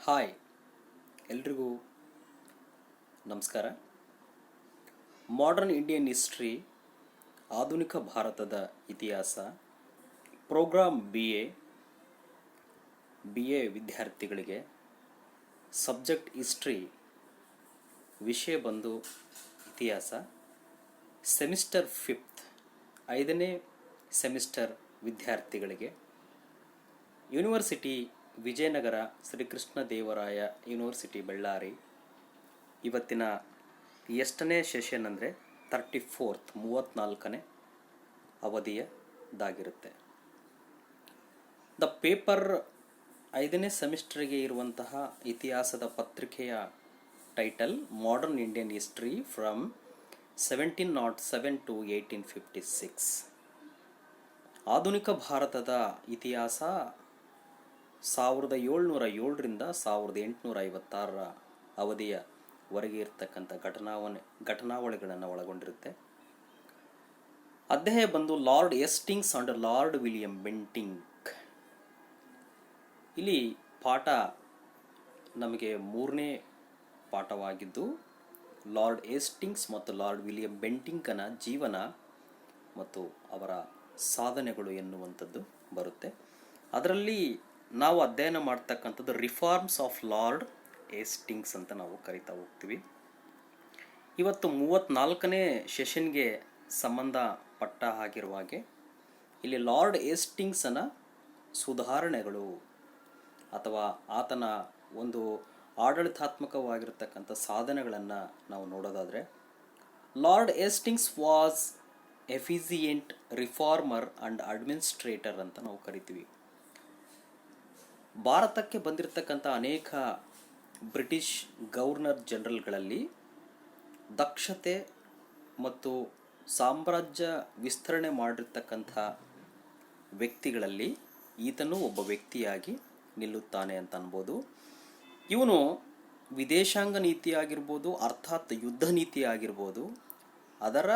Hi ಎಲ್ರಿಗೂ ನಮಸ್ಕಾರ. Modern Indian history, ಆಧುನಿಕ ಭಾರತದ ಇತಿಹಾಸ, ಪ್ರೋಗ್ರಾಮ್ ಬಿ ಎ ವಿದ್ಯಾರ್ಥಿಗಳಿಗೆ ಸಬ್ಜೆಕ್ಟ್ ಹಿಸ್ಟ್ರಿ, ವಿಷಯ ಬಂದು ಇತಿಹಾಸ, ಸೆಮಿಸ್ಟರ್ 5ನೇ ಸೆಮಿಸ್ಟರ್ ವಿದ್ಯಾರ್ಥಿಗಳಿಗೆ ಯೂನಿವರ್ಸಿಟಿ ವಿಜಯನಗರ ಶ್ರೀಕೃಷ್ಣ ದೇವರಾಯ ಯೂನಿವರ್ಸಿಟಿ ಬಳ್ಳಾರಿ ಇವತ್ತಿನ ಎಷ್ಟನೇ ಸೆಷನ್ ಅಂದರೆ 34ನೇ ಅವಧಿಯದಾಗಿರುತ್ತೆ. ದ ಪೇಪರ್ 5ನೇ ಸೆಮಿಸ್ಟರ್ಗೆ ಇರುವಂತಹ ಇತಿಹಾಸದ ಪತ್ರಿಕೆಯ title modern Indian history from 1707 to 1856. ಆಧುನಿಕ ಭಾರತದ ಇತಿಹಾಸ 1707ರಿಂದ 1856 ಅವಧಿಯವರೆಗೆ ಇರತಕ್ಕಂಥ ಘಟನಾವಳಿಗಳನ್ನು ಒಳಗೊಂಡಿರುತ್ತೆ. ಅಧ್ಯಾಯ ಬಂದು lord Hastings and lord William Bentinck. ಇಲ್ಲಿ ಪಾಠ ನಮಗೆ 3ನೇ ಪಾಠವಾಗಿದ್ದು ಲಾರ್ಡ್ ಹೇಸ್ಟಿಂಗ್ಸ್ ಮತ್ತು ಲಾರ್ಡ್ ವಿಲಿಯಂ ಬೆಂಟಿಂಕನ ಜೀವನ ಮತ್ತು ಅವರ ಸಾಧನೆಗಳು ಎನ್ನುವಂಥದ್ದು ಬರುತ್ತೆ. ಅದರಲ್ಲಿ ನಾವು ಅಧ್ಯಯನ ಮಾಡ್ತಕ್ಕಂಥದ್ದು ರಿಫಾರ್ಮ್ಸ್ ಆಫ್ ಲಾರ್ಡ್ ಹೇಸ್ಟಿಂಗ್ಸ್ ಅಂತ ನಾವು ಕರಿತಾ ಹೋಗ್ತೀವಿ. ಇವತ್ತು 34ನೇ ಸೆಷನ್ಗೆ ಸಂಬಂಧಪಟ್ಟ ಆಗಿರುವ ಹಾಗೆ ಇಲ್ಲಿ ಲಾರ್ಡ್ ಹೇಸ್ಟಿಂಗ್ಸನ ಸುಧಾರಣೆಗಳು ಅಥವಾ ಆತನ ಒಂದು ಆಡಳಿತಾತ್ಮಕವಾಗಿರ್ತಕ್ಕಂಥ ಸಾಧನೆಗಳನ್ನು ನಾವು ನೋಡೋದಾದರೆ, lord Hastings was efficient reformer and administrator ಅಂತ ನಾವು ಕರಿತೀವಿ. ಭಾರತಕ್ಕೆ ಬಂದಿರತಕ್ಕಂಥ ಅನೇಕ ಬ್ರಿಟಿಷ್ ಗವರ್ನರ್ ಜನರಲ್ಗಳಲ್ಲಿ ದಕ್ಷತೆ ಮತ್ತು ಸಾಮ್ರಾಜ್ಯ ವಿಸ್ತರಣೆ ಮಾಡಿರ್ತಕ್ಕಂಥ ವ್ಯಕ್ತಿಗಳಲ್ಲಿ ಈತನೂ ಒಬ್ಬ ವ್ಯಕ್ತಿಯಾಗಿ ನಿಲ್ಲುತ್ತಾನೆ ಅಂತ ಅನ್ಬೋದು. ಇವನು ವಿದೇಶಾಂಗ ನೀತಿ ಆಗಿರ್ಬೋದು, ಅರ್ಥಾತ್ ಯುದ್ಧ ನೀತಿ ಆಗಿರ್ಬೋದು, ಅದರ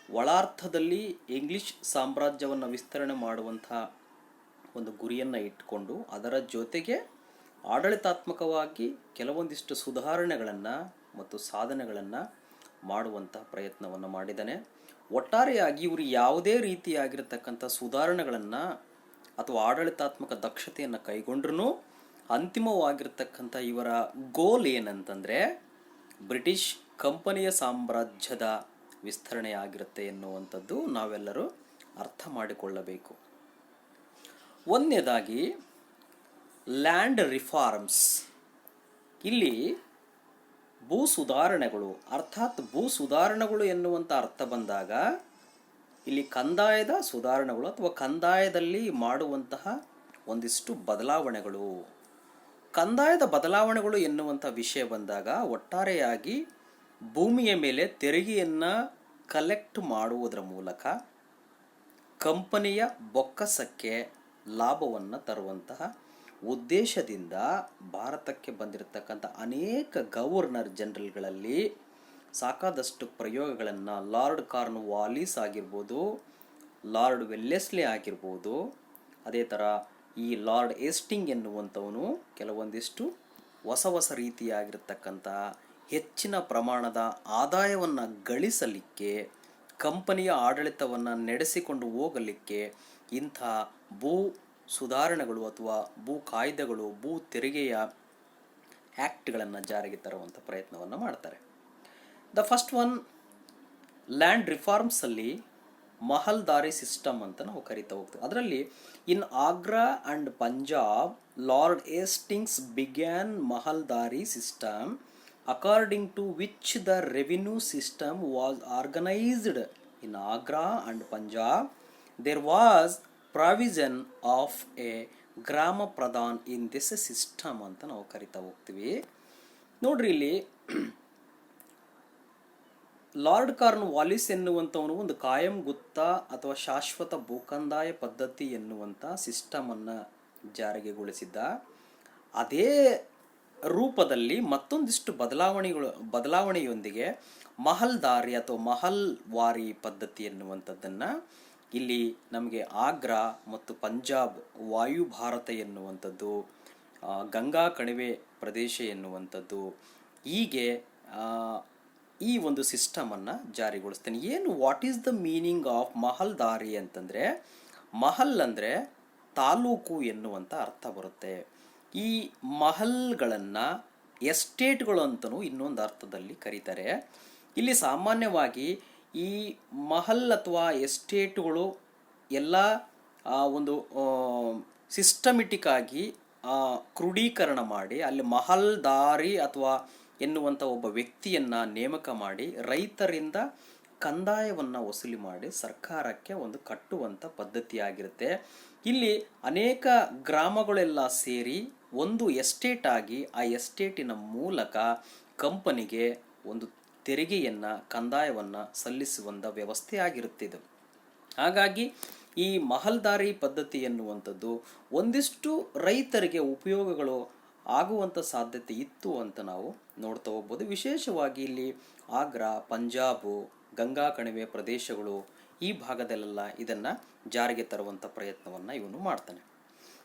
ಒಳಾರ್ಥದಲ್ಲಿ ಇಂಗ್ಲಿಷ್ ಸಾಮ್ರಾಜ್ಯವನ್ನು ವಿಸ್ತರಣೆ ಮಾಡುವಂಥ ಒಂದು ಗುರಿಯನ್ನು ಇಟ್ಕೊಂಡು ಅದರ ಜೊತೆಗೆ ಆಡಳಿತಾತ್ಮಕವಾಗಿ ಕೆಲವೊಂದಿಷ್ಟು ಸುಧಾರಣೆಗಳನ್ನು ಮತ್ತು ಸಾಧನೆಗಳನ್ನು ಮಾಡುವಂಥ ಪ್ರಯತ್ನವನ್ನು ಮಾಡಿದ್ದಾನೆ. ಒಟ್ಟಾರೆಯಾಗಿ ಇವರು ಯಾವುದೇ ರೀತಿಯಾಗಿರ್ತಕ್ಕಂಥ ಸುಧಾರಣೆಗಳನ್ನು ಅಥವಾ ಆಡಳಿತಾತ್ಮಕ ದಕ್ಷತೆಯನ್ನು ಕೈಗೊಂಡ್ರೂ ಅಂತಿಮವಾಗಿರ್ತಕ್ಕಂಥ ಇವರ ಗೋಲ್ ಏನಂತಂದರೆ ಬ್ರಿಟಿಷ್ ಕಂಪನಿಯ ಸಾಮ್ರಾಜ್ಯದ ವಿಸ್ತರಣೆ ಆಗಿರುತ್ತೆ ಎನ್ನುವಂಥದ್ದು ನಾವೆಲ್ಲರೂ ಅರ್ಥ ಮಾಡಿಕೊಳ್ಳಬೇಕು. ಒಂದನೇದಾಗಿ ಲ್ಯಾಂಡ್ ರಿಫಾರ್ಮ್ಸ್. ಇಲ್ಲಿ ಭೂ ಸುಧಾರಣೆಗಳು ಅರ್ಥಾತ್ ಭೂ ಸುಧಾರಣೆಗಳು ಎನ್ನುವಂಥ ಅರ್ಥ ಬಂದಾಗ ಇಲ್ಲಿ ಕಂದಾಯದ ಸುಧಾರಣೆಗಳು ಅಥವಾ ಕಂದಾಯದಲ್ಲಿ ಮಾಡುವಂತಹ ಒಂದಿಷ್ಟು ಬದಲಾವಣೆಗಳು. ಕಂದಾಯದ ಬದಲಾವಣೆಗಳು ಎನ್ನುವಂಥ ವಿಷಯ ಬಂದಾಗ ಒಟ್ಟಾರೆಯಾಗಿ ಭೂಮಿಯ ಮೇಲೆ ತೆರಿಗೆಯನ್ನು ಕಲೆಕ್ಟ್ ಮಾಡುವುದರ ಮೂಲಕ ಕಂಪನಿಯ ಬೊಕ್ಕಸಕ್ಕೆ ಲಾಭವನ್ನು ತರುವಂತಹ ಉದ್ದೇಶದಿಂದ ಭಾರತಕ್ಕೆ ಬಂದಿರತಕ್ಕಂಥ ಅನೇಕ ಗವರ್ನರ್ ಜನರಲ್ಗಳಲ್ಲಿ ಸಾಕಾದಷ್ಟು ಪ್ರಯೋಗಗಳನ್ನು ಲಾರ್ಡ್ ಕಾರ್ನ್ ವಾಲಿಸ್ ಆಗಿರ್ಬೋದು, ಲಾರ್ಡ್ ವೆಲ್ಲೆಸ್ಲಿ ಆಗಿರ್ಬೋದು, ಅದೇ ಥರ ಈ ಲಾರ್ಡ್ ಹೇಸ್ಟಿಂಗ್ ಎನ್ನುವಂಥವನು ಕೆಲವೊಂದಿಷ್ಟು ಹೊಸ ರೀತಿಯಾಗಿರ್ತಕ್ಕಂಥ ಹೆಚ್ಚಿನ ಪ್ರಮಾಣದ ಆದಾಯವನ್ನು ಗಳಿಸಲಿಕ್ಕೆ, ಕಂಪನಿಯ ಆಡಳಿತವನ್ನು ನಡೆಸಿಕೊಂಡು ಹೋಗಲಿಕ್ಕೆ ಇಂಥ ಭೂ ಸುಧಾರಣೆಗಳು ಅಥವಾ ಭೂ ಕಾಯ್ದೆಗಳು, ಭೂ ತೆರಿಗೆಯ ಆ್ಯಕ್ಟ್ಗಳನ್ನು ಜಾರಿಗೆ ತರುವಂಥ ಪ್ರಯತ್ನವನ್ನು ಮಾಡ್ತಾರೆ. ದ ಫಸ್ಟ್ ಒನ್ ಲ್ಯಾಂಡ್ ರಿಫಾರ್ಮ್ಸಲ್ಲಿ ಮಹಲ್ದಾರಿ ಸಿಸ್ಟಮ್ ಅಂತ ನಾವು ಕರಿತಾ ಹೋಗ್ತೀವಿ. ಅದರಲ್ಲಿ in Agra and Punjab Lord Hastings began Mahaldari system according to which the revenue system was organised in Agra and Punjab. There was provision of a gram pradhan in this system ಅಂತ ನಾವು ಕರಿತಾ ಹೋಗ್ತೀವಿ. ನೋಡ್ರಿ, ಇಲ್ಲಿ ಲಾರ್ಡ್ ಕಾರ್ನ್ ವಾಲಿಸ್ ಎನ್ನುವಂಥವನು ಒಂದು ಕಾಯಂ ಗುತ್ತ ಅಥವಾ ಶಾಶ್ವತ ಭೂಕಂದಾಯ ಪದ್ಧತಿ ಎನ್ನುವಂಥ ಸಿಸ್ಟಮನ್ನು ಜಾರಿಗೆಗೊಳಿಸಿದ್ದ. ಅದೇ ರೂಪದಲ್ಲಿ ಮತ್ತೊಂದಿಷ್ಟು ಬದಲಾವಣೆಯೊಂದಿಗೆ ಮಹಲ್ದಾರಿ ಅಥವಾ ಮಹಲ್ವಾರಿ ಪದ್ಧತಿ ಎನ್ನುವಂಥದ್ದನ್ನು ಇಲ್ಲಿ ನಮಗೆ ಆಗ್ರಾ ಮತ್ತು ಪಂಜಾಬ್ ವಾಯು ಭಾರತ ಎನ್ನುವಂಥದ್ದು, ಗಂಗಾ ಕಣಿವೆ ಪ್ರದೇಶ ಎನ್ನುವಂಥದ್ದು. ಹೀಗೆ ಆ, ಈ ಒಂದು ಸಿಸ್ಟಮನ್ನು ಜಾರಿಗೊಳಿಸ್ತೇನೆ. ಏನು what is the meaning of Mahaldari ಅಂತಂದರೆ, ಮಹಲ್ ಅಂದರೆ ತಾಲೂಕು ಎನ್ನುವಂಥ ಅರ್ಥ ಬರುತ್ತೆ. ಈ ಮಹಲ್ಗಳನ್ನು ಎಸ್ಟೇಟ್ಗಳು ಅಂತಲೂ ಇನ್ನೊಂದು ಅರ್ಥದಲ್ಲಿ ಕರೀತಾರೆ. ಇಲ್ಲಿ ಸಾಮಾನ್ಯವಾಗಿ ಈ ಮಹಲ್ ಅಥವಾ ಎಸ್ಟೇಟ್ಗಳು ಎಲ್ಲ ಒಂದು ಸಿಸ್ಟಮೆಟಿಕ್ ಆಗಿ ಕ್ರೋಢೀಕರಣ ಮಾಡಿ ಅಲ್ಲಿ ಮಹಲ್ದಾರಿ ಅಥವಾ ಎನ್ನುವಂಥ ಒಬ್ಬ ವ್ಯಕ್ತಿಯನ್ನು ನೇಮಕ ಮಾಡಿ ರೈತರಿಂದ ಕಂದಾಯವನ್ನು ವಸೂಲಿ ಮಾಡಿ ಸರ್ಕಾರಕ್ಕೆ ಒಂದು ಕಟ್ಟುವಂಥ ಪದ್ಧತಿಯಾಗಿರುತ್ತೆ. ಇಲ್ಲಿ ಅನೇಕ ಗ್ರಾಮಗಳೆಲ್ಲ ಸೇರಿ ಒಂದು ಎಸ್ಟೇಟ್ ಆಗಿ ಆ ಎಸ್ಟೇಟಿನ ಮೂಲಕ ಕಂಪನಿಗೆ ಒಂದು ತೆರಿಗೆಯನ್ನು ಕಂದಾಯವನ್ನು ಸಲ್ಲಿಸುವಂಥ ವ್ಯವಸ್ಥೆ ಆಗಿರುತ್ತಿದೆ. ಹಾಗಾಗಿ ಈ ಮಹಲ್ದಾರಿ ಪದ್ಧತಿ ಎನ್ನುವಂಥದ್ದು ಒಂದಿಷ್ಟು ರೈತರಿಗೆ ಉಪಯೋಗಗಳು ಆಗುವಂಥ ಸಾಧ್ಯತೆ ಇತ್ತು ಅಂತ ನಾವು ನೋಡ್ತಾ ಹೋಗ್ಬೋದು. ವಿಶೇಷವಾಗಿ ಇಲ್ಲಿ ಆಗ್ರಾ, ಪಂಜಾಬು, ಗಂಗಾ ಕಣಿವೆ ಪ್ರದೇಶಗಳು ಈ ಭಾಗದಲ್ಲೆಲ್ಲ ಇದನ್ನು ಜಾರಿಗೆ ತರುವಂಥ ಪ್ರಯತ್ನವನ್ನು ಇವನು ಮಾಡ್ತಾನೆ.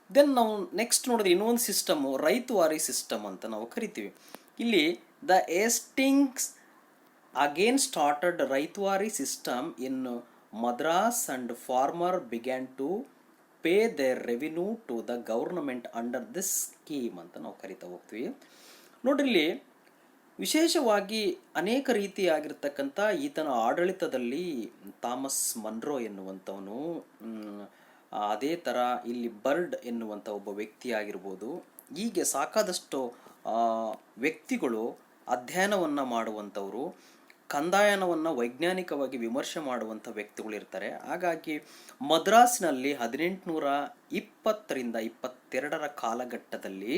ದೆನ್ ನಾವು ನೆಕ್ಸ್ಟ್ ನೋಡಿದ್ರೆ ಇನ್ನೊಂದು ಸಿಸ್ಟಮು ರೈತವಾರಿ ಸಿಸ್ಟಮ್ ಅಂತ ನಾವು ಕರಿತೀವಿ. ಇಲ್ಲಿ the Hastings again started Ryotwari system in Madras and farmer began to pay their revenue to the government under this scheme ಅಂತ ನಾವು ಕರಿತಾ ಹೋಗ್ತೀವಿ. ನೋಡ್ರಿ, ಇಲ್ಲಿ ವಿಶೇಷವಾಗಿ ಅನೇಕ ರೀತಿಯಾಗಿರ್ತಕ್ಕಂಥ ಈತನ ಆಡಳಿತದಲ್ಲಿ ಥಾಮಸ್ ಮನ್ರೋ ಎನ್ನುವಂಥವನು, ಅದೇ ಥರ ಇಲ್ಲಿ ಬರ್ಡ್ ಎನ್ನುವಂಥ ಒಬ್ಬ ವ್ಯಕ್ತಿ ಆಗಿರ್ಬೋದು, ಹೀಗೆ ಸಾಕಾದಷ್ಟು ವ್ಯಕ್ತಿಗಳು ಅಧ್ಯಯನವನ್ನು ಮಾಡುವಂಥವರು, ಕಂದಾಯನವನ್ನು ವೈಜ್ಞಾನಿಕವಾಗಿ ವಿಮರ್ಶೆ ಮಾಡುವಂಥ ವ್ಯಕ್ತಿಗಳು ಇರ್ತಾರೆ. ಹಾಗಾಗಿ ಮದ್ರಾಸಿನಲ್ಲಿ 1820 22 ಕಾಲಘಟ್ಟದಲ್ಲಿ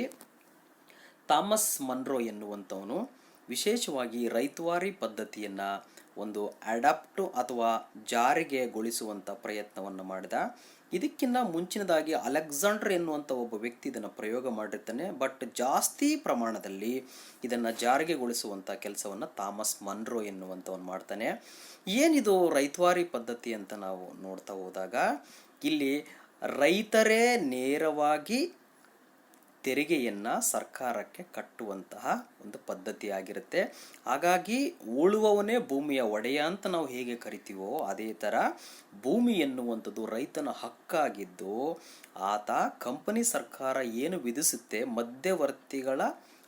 ಥಾಮಸ್ ಮನ್ರೋ ಎನ್ನುವಂಥವನು ವಿಶೇಷವಾಗಿ ರೈತವಾರಿ ಪದ್ಧತಿಯನ್ನು ಒಂದು ಅಡಾಪ್ಟು ಅಥವಾ ಜಾರಿಗೆಗೊಳಿಸುವಂಥ ಪ್ರಯತ್ನವನ್ನು ಮಾಡಿದ. ಇದಕ್ಕಿಂತ ಮುಂಚಿನದಾಗಿ ಅಲೆಕ್ಸಾಂಡರ್ ಎನ್ನುವಂಥ ಒಬ್ಬ ವ್ಯಕ್ತಿ ಇದನ್ನು ಪ್ರಯೋಗ ಮಾಡಿರ್ತಾನೆ. ಬಟ್ ಜಾಸ್ತಿ ಪ್ರಮಾಣದಲ್ಲಿ ಇದನ್ನು ಜಾರಿಗೆಗೊಳಿಸುವಂಥ ಕೆಲಸವನ್ನು ಥಾಮಸ್ ಮನ್ರೋ ಎನ್ನುವಂಥವನು ಮಾಡ್ತಾನೆ. ಏನಿದು ರೈತವಾರಿ ಪದ್ಧತಿ ಅಂತ ನಾವು ನೋಡ್ತಾ ಹೋದಾಗ ಇಲ್ಲಿ ರೈತರೇ ನೇರವಾಗಿ ತೆರಿಗೆಯನ್ನು ಸರ್ಕಾರಕ್ಕೆ ಕಟ್ಟುವಂತಹ ಒಂದು ಪದ್ಧತಿಯಾಗಿರುತ್ತೆ. ಹಾಗಾಗಿ ಉಳುವವನೇ ಭೂಮಿಯ ಒಡೆಯ ಅಂತ ನಾವು ಹೇಗೆ ಕರಿತೀವೋ ಅದೇ ಥರ ಭೂಮಿ ಎನ್ನುವಂಥದ್ದು ರೈತನ ಹಕ್ಕಾಗಿದ್ದು ಆತ ಕಂಪನಿ ಸರ್ಕಾರ ಏನು ವಿಧಿಸುತ್ತೆ ಮಧ್ಯವರ್ತಿಗಳ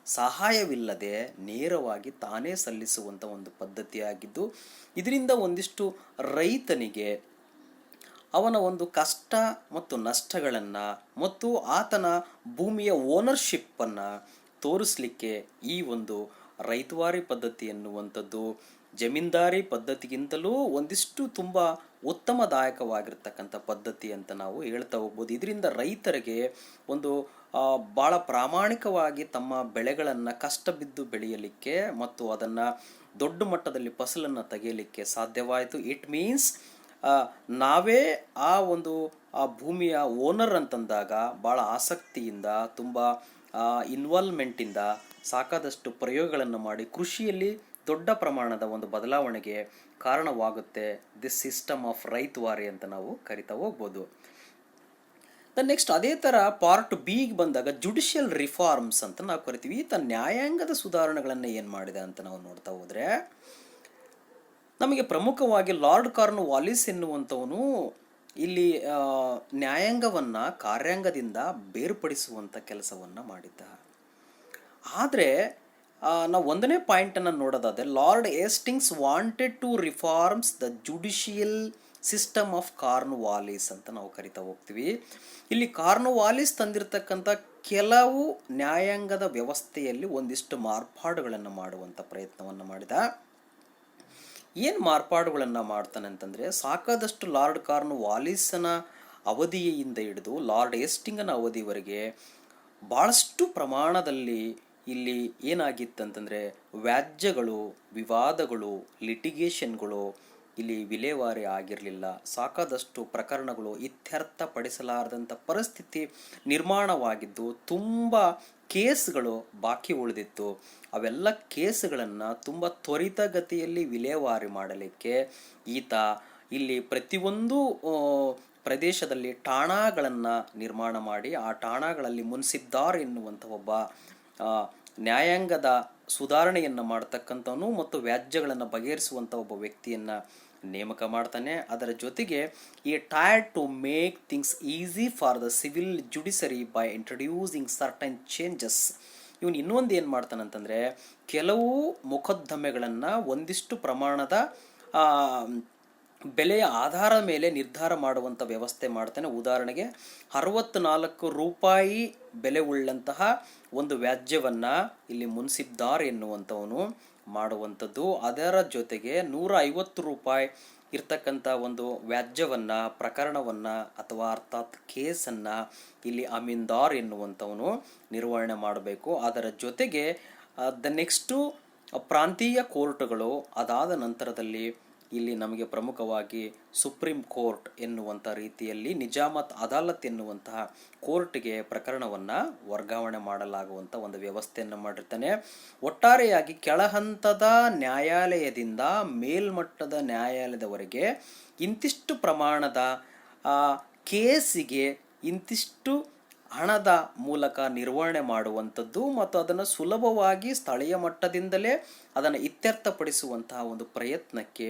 ಸಹಾಯವಿಲ್ಲದೆ ನೇರವಾಗಿ ತಾನೇ ಸಲ್ಲಿಸುವಂಥ ಒಂದು ಪದ್ಧತಿಯಾಗಿದ್ದು ಇದರಿಂದ ಒಂದಿಷ್ಟು ರೈತನಿಗೆ ಅವನ ಒಂದು ಕಷ್ಟ ಮತ್ತು ನಷ್ಟಗಳನ್ನು ಮತ್ತು ಆತನ ಭೂಮಿಯ ಓನರ್ಶಿಪ್ಪನ್ನು ತೋರಿಸಲಿಕ್ಕೆ ಈ ಒಂದು ರೈತವಾರಿ ಪದ್ಧತಿ ಎನ್ನುವಂಥದ್ದು ಜಮೀನ್ದಾರಿ ಪದ್ಧತಿಗಿಂತಲೂ ಒಂದಿಷ್ಟು ತುಂಬ ಉತ್ತಮದಾಯಕವಾಗಿರ್ತಕ್ಕಂಥ ಪದ್ಧತಿ ಅಂತ ನಾವು ಹೇಳ್ತಾ ಹೋಗ್ಬೋದು. ಇದರಿಂದ ರೈತರಿಗೆ ಒಂದು ಭಾಳ ಪ್ರಾಮಾಣಿಕವಾಗಿ ತಮ್ಮ ಬೆಳೆಗಳನ್ನು ಕಷ್ಟ ಬಿದ್ದು ಬೆಳೆಯಲಿಕ್ಕೆ ಮತ್ತು ಅದನ್ನು ದೊಡ್ಡ ಮಟ್ಟದಲ್ಲಿ ಫಸಲನ್ನು ತೆಗೆಯಲಿಕ್ಕೆ ಸಾಧ್ಯವಾಯಿತು. ಇಟ್ ಮೀನ್ಸ್ ನಾವೇ ಆ ಒಂದು ಆ ಭೂಮಿಯ ಓನರ್ ಅಂತಂದಾಗ ಭಾಳ ಆಸಕ್ತಿಯಿಂದ ತುಂಬ ಇನ್ವಾಲ್ವ್ಮೆಂಟಿಂದ ಸಾಕಾದಷ್ಟು ಪ್ರಯೋಗಗಳನ್ನು ಮಾಡಿ ಕೃಷಿಯಲ್ಲಿ ದೊಡ್ಡ ಪ್ರಮಾಣದ ಒಂದು ಬದಲಾವಣೆಗೆ ಕಾರಣವಾಗುತ್ತೆ. ದಿಸ್ ಸಿಸ್ಟಮ್ ಆಫ್ ರೈತವಾರಿ ಅಂತ ನಾವು ಕರಿತಾ ಹೋಗ್ಬೋದು. ನೆಕ್ಸ್ಟ್ ಅದೇ ಥರ ಪಾರ್ಟ್ ಬಿಗೆ ಬಂದಾಗ ಜುಡಿಷಿಯಲ್ ರಿಫಾರ್ಮ್ಸ್ ಅಂತ ನಾವು ಕರಿತೀವಿ. ಈತ ನ್ಯಾಯಾಂಗದ ಸುಧಾರಣೆಗಳನ್ನು ಏನು ಮಾಡಿದೆ ಅಂತ ನಾವು ನೋಡ್ತಾ ಹೋದರೆ ನಮಗೆ ಪ್ರಮುಖವಾಗಿ ಲಾರ್ಡ್ ಕಾರ್ನ್ ವಾಲಿಸ್ ಎನ್ನುವಂಥವನು ಇಲ್ಲಿ ನ್ಯಾಯಾಂಗವನ್ನು ಕಾರ್ಯಾಂಗದಿಂದ ಬೇರ್ಪಡಿಸುವಂಥ ಕೆಲಸವನ್ನು ಮಾಡಿದ್ದ. ಆದರೆ ನಾವು ಒಂದನೇ ಪಾಯಿಂಟನ್ನು ನೋಡೋದಾದರೆ Lord Hastings wanted to reforms the judicial system of Cornwallis ಅಂತ ನಾವು ಕರಿತಾ ಹೋಗ್ತೀವಿ. ಇಲ್ಲಿ ಕಾರ್ನ್ ವಾಲಿಸ್ ತಂದಿರತಕ್ಕಂಥ ಕೆಲವು ನ್ಯಾಯಾಂಗದ ವ್ಯವಸ್ಥೆಯಲ್ಲಿ ಒಂದಿಷ್ಟು ಮಾರ್ಪಾಡುಗಳನ್ನು ಮಾಡುವಂಥ ಪ್ರಯತ್ನವನ್ನು ಮಾಡಿದ. ಏನು ಮಾರ್ಪಾಡುಗಳನ್ನು ಮಾಡ್ತಾನೆ ಅಂತಂದರೆ ಸಾಕಾದಷ್ಟು ಲಾರ್ಡ್ ಕಾರ್ನ್ ವಾಲಿಸನ ಅವಧಿಯಿಂದ ಹಿಡಿದು ಲಾರ್ಡ್ ಏಸ್ಟಿಂಗನ ಅವಧಿವರೆಗೆ ಭಾಳಷ್ಟು ಪ್ರಮಾಣದಲ್ಲಿ ಇಲ್ಲಿ ಏನಾಗಿತ್ತಂತಂದರೆ ವ್ಯಾಜ್ಯಗಳು, ವಿವಾದಗಳು, ಲಿಟಿಗೇಷನ್ಗಳು ಇಲ್ಲಿ ವಿಲೇವಾರಿ ಆಗಿರಲಿಲ್ಲ. ಸಾಕಾದಷ್ಟು ಪ್ರಕರಣಗಳು ಇತ್ಯರ್ಥಪಡಿಸಲಾರದಂಥ ಪರಿಸ್ಥಿತಿ ನಿರ್ಮಾಣವಾಗಿದ್ದು ತುಂಬ ಕೇಸ್ಗಳು ಬಾಕಿ ಉಳಿದಿತ್ತು. ಅವೆಲ್ಲ ಕೇಸುಗಳನ್ನು ತುಂಬ ತ್ವರಿತಗತಿಯಲ್ಲಿ ವಿಲೇವಾರಿ ಮಾಡಲಿಕ್ಕೆ ಈತ ಇಲ್ಲಿ ಪ್ರತಿಯೊಂದು ಪ್ರದೇಶದಲ್ಲಿ ಠಾಣಾಗಳನ್ನು ನಿರ್ಮಾಣ ಮಾಡಿ ಆ ಠಾಣಾಗಳಲ್ಲಿ ಮುನ್ಸಿಬ್ದಾರ್ ಎನ್ನುವಂಥ ಒಬ್ಬ ನ್ಯಾಯಾಂಗದ ಸುಧಾರಣೆಯನ್ನು ಮಾಡ್ತಕ್ಕಂಥವನು ಮತ್ತು ವ್ಯಾಜ್ಯಗಳನ್ನು ಬಗೆಹರಿಸುವಂಥ ಒಬ್ಬ ವ್ಯಕ್ತಿಯನ್ನು ನೇಮಕ ಮಾಡ್ತಾನೆ. ಅದರ ಜೊತೆಗೆ ಈ tried to make things easy for the civil judiciary by introducing certain changes. ಇವನು ಇನ್ನೊಂದು ಏನು ಮಾಡ್ತಾನಂತಂದರೆ, ಕೆಲವು ಮೊಕದ್ದಮೆಗಳನ್ನು ಒಂದಿಷ್ಟು ಪ್ರಮಾಣದ ಬೆಲೆಯ ಆಧಾರದ ಮೇಲೆ ನಿರ್ಧಾರ ಮಾಡುವಂಥ ವ್ಯವಸ್ಥೆ ಮಾಡ್ತಾನೆ. ಉದಾಹರಣೆಗೆ 64 ರೂಪಾಯಿ ಬೆಲೆ ಉಳ್ಳಂತಹ ಒಂದು ವ್ಯಾಜ್ಯವನ್ನು ಇಲ್ಲಿ ಮುನ್ಸಿಬ್ದಾರ್ ಎನ್ನುವಂಥವನು ಮಾಡುವಂಥದ್ದು. ಅದರ ಜೊತೆಗೆ 150 ರೂಪಾಯಿ ಇರ್ತಕ್ಕಂಥ ಒಂದು ವ್ಯಾಜ್ಯವನ್ನು, ಪ್ರಕರಣವನ್ನು ಅಥವಾ ಅರ್ಥಾತ್ ಕೇಸನ್ನು ಇಲ್ಲಿ ಅಮೀನ್ದಾರ್ ಎನ್ನುವಂಥವನು ನಿರ್ವಹಣೆ ಮಾಡಬೇಕು. ಅದರ ಜೊತೆಗೆ ನೆಕ್ಸ್ಟು ಪ್ರಾಂತೀಯ ಕೋರ್ಟ್ಗಳು, ಅದಾದ ನಂತರದಲ್ಲಿ ಇಲ್ಲಿ ನಮಗೆ ಪ್ರಮುಖವಾಗಿ ಸುಪ್ರೀಂ ಕೋರ್ಟ್ ಎನ್ನುವಂಥ ರೀತಿಯಲ್ಲಿ ನಿಜಾಮತ್ ಅದಾಲತ್ ಎನ್ನುವಂತಹ ಕೋರ್ಟ್ಗೆ ಪ್ರಕರಣವನ್ನು ವರ್ಗಾವಣೆ ಮಾಡಲಾಗುವಂಥ ಒಂದು ವ್ಯವಸ್ಥೆಯನ್ನು ಮಾಡಿರ್ತಾನೆ. ಒಟ್ಟಾರೆಯಾಗಿ ಕೆಳಹಂತದ ನ್ಯಾಯಾಲಯದಿಂದ ಮೇಲ್ಮಟ್ಟದ ನ್ಯಾಯಾಲಯದವರೆಗೆ ಇಂತಿಷ್ಟು ಪ್ರಮಾಣದ ಕೇಸಿಗೆ ಇಂತಿಷ್ಟು ಹಣದ ಮೂಲಕ ನಿರ್ವಹಣೆ ಮಾಡುವಂಥದ್ದು ಮತ್ತು ಅದನ್ನು ಸುಲಭವಾಗಿ ಸ್ಥಳೀಯ ಮಟ್ಟದಿಂದಲೇ ಅದನ್ನು ಇತ್ಯರ್ಥಪಡಿಸುವಂತಹ ಒಂದು ಪ್ರಯತ್ನಕ್ಕೆ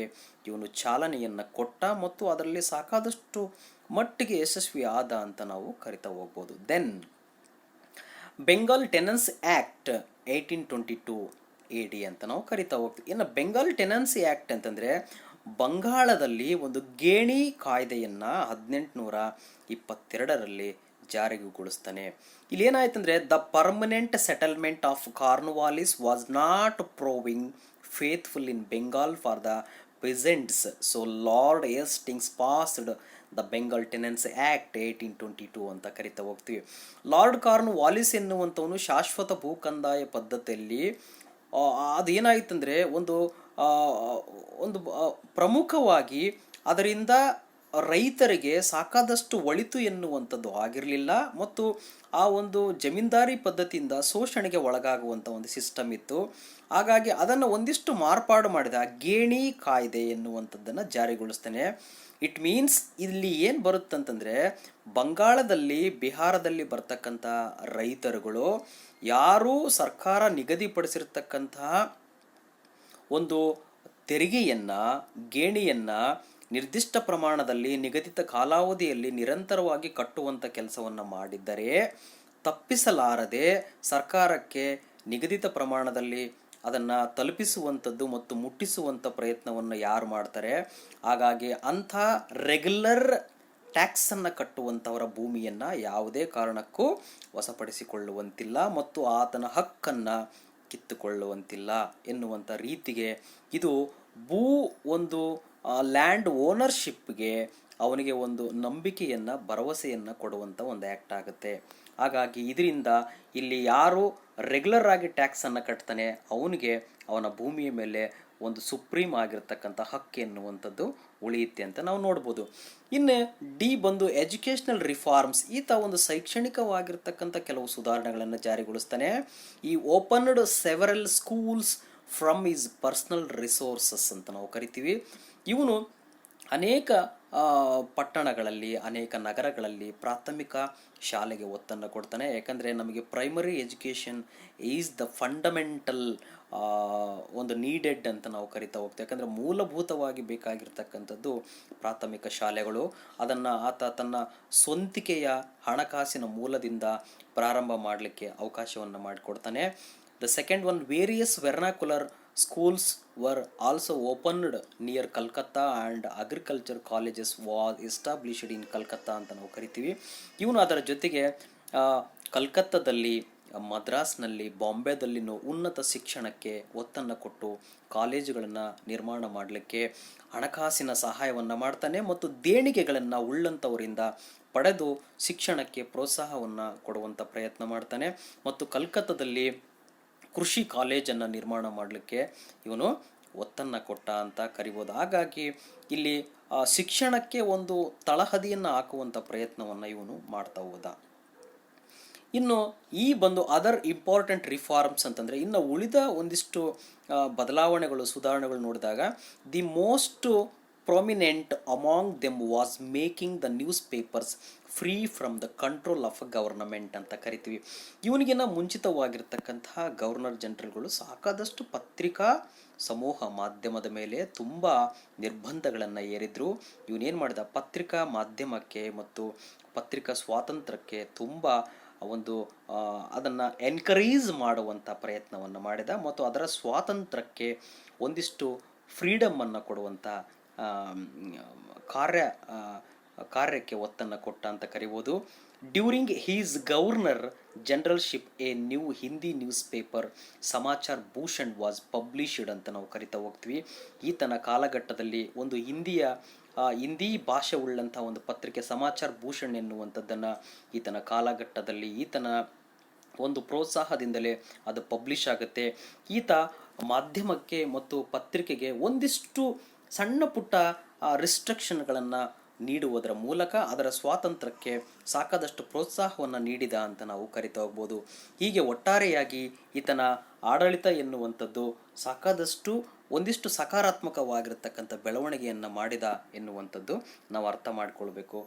ಇವನು ಚಾಲನೆಯನ್ನು ಕೊಟ್ಟ ಮತ್ತು ಅದರಲ್ಲಿ ಸಾಕಾದಷ್ಟು ಮಟ್ಟಿಗೆ ಯಶಸ್ವಿ ಆದ ಅಂತ ನಾವು ಕರಿತಾ ಹೋಗ್ಬೋದು. Then Bengal tenancy act 1822 AD ಅಂತ ನಾವು ಕರಿತಾ ಹೋಗ್ತೀವಿ. ಇನ್ನು ಬೆಂಗಾಲ್ ಟೆನೆನ್ಸಿ ಆ್ಯಕ್ಟ್ ಅಂತಂದರೆ ಬಂಗಾಳದಲ್ಲಿ ಒಂದು ಗೇಣಿ ಕಾಯ್ದೆಯನ್ನು 1822ರಲ್ಲಿ ಜಾರಿಗೊಳಿಸ್ತಾನೆ. ಇಲ್ಲಿ ಏನಾಯ್ತಂದ್ರೆ, the permanent settlement of Cornwallis was not proving faithful in Bengal for the peasants, so Lord Hastings passed the Bengal tenancy act 1822 ಅಂತ ಕರಿತಾ ಹೋಗ್ತೀವಿ. ಲಾರ್ಡ್ ಕಾರ್ನ್ವಾಲಿಸ್ ಎನ್ನುವಂಥವನು ಶಾಶ್ವತ ಭೂಕಂದಾಯ ಪದ್ಧತಿಯಲ್ಲಿ ಅದೇನಾಯ್ತಂದರೆ ಒಂದು ಪ್ರಮುಖವಾಗಿ ಅದರಿಂದ ರೈತರಿಗೆ ಸಾಕಾದಷ್ಟು ಒಳಿತು ಎನ್ನುವಂಥದ್ದು ಆಗಿರಲಿಲ್ಲ ಮತ್ತು ಆ ಒಂದು ಜಮೀನ್ದಾರಿ ಪದ್ಧತಿಯಿಂದ ಶೋಷಣೆಗೆ ಒಳಗಾಗುವಂಥ ಒಂದು ಸಿಸ್ಟಮ್ ಇತ್ತು. ಹಾಗಾಗಿ ಅದನ್ನು ಒಂದಿಷ್ಟು ಮಾರ್ಪಾಡು ಮಾಡಿದ ಗೇಣಿ ಕಾಯ್ದೆ ಎನ್ನುವಂಥದ್ದನ್ನು ಜಾರಿಗೊಳಿಸ್ತಾನೆ. ಇಟ್ ಮೀನ್ಸ್ ಇಲ್ಲಿ ಏನು ಬರುತ್ತಂತಂದರೆ, ಬಂಗಾಳದಲ್ಲಿ ಬಿಹಾರದಲ್ಲಿ ಬರ್ತಕ್ಕಂಥ ರೈತರುಗಳು ಯಾರೂ ಸರ್ಕಾರ ನಿಗದಿಪಡಿಸಿರ್ತಕ್ಕಂತಹ ಒಂದು ತೆರಿಗೆಯನ್ನು, ಗೇಣಿಯನ್ನು ನಿರ್ದಿಷ್ಟ ಪ್ರಮಾಣದಲ್ಲಿ ನಿಗದಿತ ಕಾಲಾವಧಿಯಲ್ಲಿ ನಿರಂತರವಾಗಿ ಕಟ್ಟುವಂಥ ಕೆಲಸವನ್ನು ಮಾಡಿದ್ದರೆ ತಪ್ಪಿಸಲಾರದೆ ಸರ್ಕಾರಕ್ಕೆ ನಿಗದಿತ ಪ್ರಮಾಣದಲ್ಲಿ ಅದನ್ನು ತಲುಪಿಸುವಂಥದ್ದು ಮತ್ತು ಮುಟ್ಟಿಸುವಂಥ ಪ್ರಯತ್ನವನ್ನು ಯಾರು ಮಾಡ್ತಾರೆ, ಹಾಗಾಗಿ ಅಂಥ ರೆಗ್ಯುಲರ್ ಟ್ಯಾಕ್ಸನ್ನು ಕಟ್ಟುವಂಥವರ ಭೂಮಿಯನ್ನು ಯಾವುದೇ ಕಾರಣಕ್ಕೂ ವಶಪಡಿಸಿಕೊಳ್ಳುವಂತಿಲ್ಲ ಮತ್ತು ಆತನ ಹಕ್ಕನ್ನು ಕಿತ್ತುಕೊಳ್ಳುವಂತಿಲ್ಲ ಎನ್ನುವಂಥ ರೀತಿಗೆ ಇದು ಒಂದು ಲ್ಯಾಂಡ್ ಓನರ್ಶಿಪ್ಗೆ ಅವನಿಗೆ ಒಂದು ನಂಬಿಕೆಯನ್ನು, ಭರವಸೆಯನ್ನು ಕೊಡುವಂಥ ಒಂದು ಆ್ಯಕ್ಟ್ ಆಗುತ್ತೆ. ಹಾಗಾಗಿ ಇದರಿಂದ ಇಲ್ಲಿ ಯಾರು ರೆಗ್ಯುಲರ್ ಆಗಿ ಟ್ಯಾಕ್ಸನ್ನು ಕಟ್ತಾನೆ ಅವನಿಗೆ ಅವನ ಭೂಮಿಯ ಮೇಲೆ ಒಂದು ಸುಪ್ರೀಂ ಆಗಿರ್ತಕ್ಕಂಥ ಹಕ್ಕು ಎನ್ನುವಂಥದ್ದು ಉಳಿಯುತ್ತೆ ಅಂತ ನಾವು ನೋಡ್ಬೋದು. ಇನ್ನು ಡಿ ಬಂದು ಎಜುಕೇಷನಲ್ ರಿಫಾರ್ಮ್ಸ್. ಈತ ಒಂದು ಶೈಕ್ಷಣಿಕವಾಗಿರ್ತಕ್ಕಂಥ ಕೆಲವು ಸುಧಾರಣೆಗಳನ್ನು ಜಾರಿಗೊಳಿಸ್ತಾನೆ. ಈ opened several schools from is personal resources ಅಂತ ನಾವು ಕರಿತೀವಿ. ಇವನು ಅನೇಕ ಪಟ್ಟಣಗಳಲ್ಲಿ, ಅನೇಕ ನಗರಗಳಲ್ಲಿ ಪ್ರಾಥಮಿಕ ಶಾಲೆಗೆ ಒತ್ತನ್ನು ಕೊಡ್ತಾನೆ. ಯಾಕಂದರೆ ನಮಗೆ primary education is the fundamental ಒಂದು ನೀಡೆಡ್ ಅಂತ ನಾವು ಕರಿತಾ ಹೋಗ್ತೀವಿ. ಯಾಕಂದರೆ ಮೂಲಭೂತವಾಗಿ ಬೇಕಾಗಿರ್ತಕ್ಕಂಥದ್ದು ಪ್ರಾಥಮಿಕ ಶಾಲೆಗಳು. ಅದನ್ನು ಆತ ತನ್ನ ಸ್ವಂತಿಕೆಯ ಹಣಕಾಸಿನ ಮೂಲದಿಂದ ಪ್ರಾರಂಭ ಮಾಡಲಿಕ್ಕೆ ಅವಕಾಶವನ್ನು ಮಾಡಿಕೊಡ್ತಾನೆ. The second one, various vernacular schools were also opened near Calcutta and agriculture colleges was established in Calcutta ಅಂತ ನಾವು ಕರಿತೀವಿ. ಇವನು ಅದರ ಜೊತೆಗೆ ಕಲ್ಕತ್ತಾದಲ್ಲಿ, ಮದ್ರಾಸ್ನಲ್ಲಿ, ಬಾಂಬೆದಲ್ಲಿನೂ ಉನ್ನತ ಶಿಕ್ಷಣಕ್ಕೆ ಒತ್ತನ್ನು ಕೊಟ್ಟು ಕಾಲೇಜುಗಳನ್ನು ನಿರ್ಮಾಣ ಮಾಡಲಿಕ್ಕೆ ಹಣಕಾಸಿನ ಸಹಾಯವನ್ನು ಮಾಡ್ತಾನೆ ಮತ್ತು ದೇಣಿಗೆಗಳನ್ನು ಉಳ್ಳಂಥವರಿಂದ ಪಡೆದು ಶಿಕ್ಷಣಕ್ಕೆ ಪ್ರೋತ್ಸಾಹವನ್ನು ಕೊಡುವಂಥ ಪ್ರಯತ್ನ ಮಾಡ್ತಾನೆ. ಮತ್ತು ಕಲ್ಕತ್ತಾದಲ್ಲಿ ಕೃಷಿ ಕಾಲೇಜನ್ನು ನಿರ್ಮಾಣ ಮಾಡಲಿಕ್ಕೆ ಇವನು ಒತ್ತನ್ನು ಕೊಟ್ಟ ಅಂತ ಕರಿಬೋದು. ಹಾಗಾಗಿ ಇಲ್ಲಿ ಶಿಕ್ಷಣಕ್ಕೆ ಒಂದು ತಳಹದಿಯನ್ನು ಹಾಕುವಂಥ ಪ್ರಯತ್ನವನ್ನು ಇವನು ಮಾಡ್ತಾ ಹೋದ. ಇನ್ನು ಈ ಬಂದು ಅದರ್ ಇಂಪಾರ್ಟೆಂಟ್ ರಿಫಾರ್ಮ್ಸ್ ಅಂತಂದರೆ, ಇನ್ನು ಉಳಿದ ಒಂದಿಷ್ಟು ಬದಲಾವಣೆಗಳು, ಸುಧಾರಣೆಗಳು ನೋಡಿದಾಗ the most prominent among them was making the newspapers free from the control of government ಅಂತ ಕರಿತೀವಿ. ಇವನಿಗಿನ್ನ ಮುಂಚಿತವಾಗಿರ್ತಕ್ಕಂತಹ ಗವರ್ನರ್ ಜನರಲ್ಗಳು ಸಾಕಾದಷ್ಟು ಪತ್ರಿಕಾ ಸಮೂಹ ಮಾಧ್ಯಮದ ಮೇಲೆ ತುಂಬ ನಿರ್ಬಂಧಗಳನ್ನು ಹೇರಿದ್ರು. ಇವನೇನು ಮಾಡಿದ, ಪತ್ರಿಕಾ ಮಾಧ್ಯಮಕ್ಕೆ ಮತ್ತು ಪತ್ರಿಕಾ ಸ್ವಾತಂತ್ರ್ಯಕ್ಕೆ ತುಂಬ ಒಂದು ಅದನ್ನು ಎನ್ಕರೇಜ್ ಮಾಡುವಂಥ ಪ್ರಯತ್ನವನ್ನು ಮಾಡಿದ ಮತ್ತು ಅದರ ಸ್ವಾತಂತ್ರ್ಯಕ್ಕೆ ಒಂದಿಷ್ಟು ಫ್ರೀಡಮನ್ನು ಕೊಡುವಂಥ ಕಾರ್ಯಕ್ಕೆ ಒತ್ತನ್ನು ಕೊಟ್ಟ ಅಂತ ಕರಿಬೋದು. During his governor generalship a new Hindi news paper Samachar Bhushan was published ಅಂತ ನಾವು ಕರಿತಾ ಹೋಗ್ತೀವಿ. ಈತನ ಕಾಲಘಟ್ಟದಲ್ಲಿ ಒಂದು ಹಿಂದಿ ಭಾಷೆ ಉಳ್ಳಂಥ ಒಂದು ಪತ್ರಿಕೆ ಸಮಾಚಾರ್ ಭೂಷಣ್ ಎನ್ನುವಂಥದ್ದನ್ನು ಈತನ ಕಾಲಘಟ್ಟದಲ್ಲಿ ಈತನ ಒಂದು ಪ್ರೋತ್ಸಾಹದಿಂದಲೇ ಅದು ಪಬ್ಲಿಷ್ ಆಗುತ್ತೆ. ಈತ ಮಾಧ್ಯಮಕ್ಕೆ ಮತ್ತು ಪತ್ರಿಕೆಗೆ ಒಂದಿಷ್ಟು ಸಣ್ಣ ಪುಟ್ಟ ರಿಸ್ಟ್ರಿಕ್ಷನ್ಗಳನ್ನು ನೀಡುವುದರ ಮೂಲಕ ಅದರ ಸ್ವಾತಂತ್ರ್ಯಕ್ಕೆ ಸಾಕಾದಷ್ಟು ಪ್ರೋತ್ಸಾಹವನ್ನು ನೀಡಿದ ಅಂತ ನಾವು ಕರಿತಾ ಹೋಗ್ಬೋದು. ಹೀಗೆ ಒಟ್ಟಾರೆಯಾಗಿ ಈತನ ಆಡಳಿತ ಎನ್ನುವಂಥದ್ದು ಸಾಕಾದಷ್ಟು ಒಂದಿಷ್ಟು ಸಕಾರಾತ್ಮಕವಾಗಿರ್ತಕ್ಕಂಥ ಬೆಳವಣಿಗೆಯನ್ನು ಮಾಡಿದ ಎನ್ನುವಂಥದ್ದು ನಾವು ಅರ್ಥ ಮಾಡಿಕೊಳ್ಬೇಕು.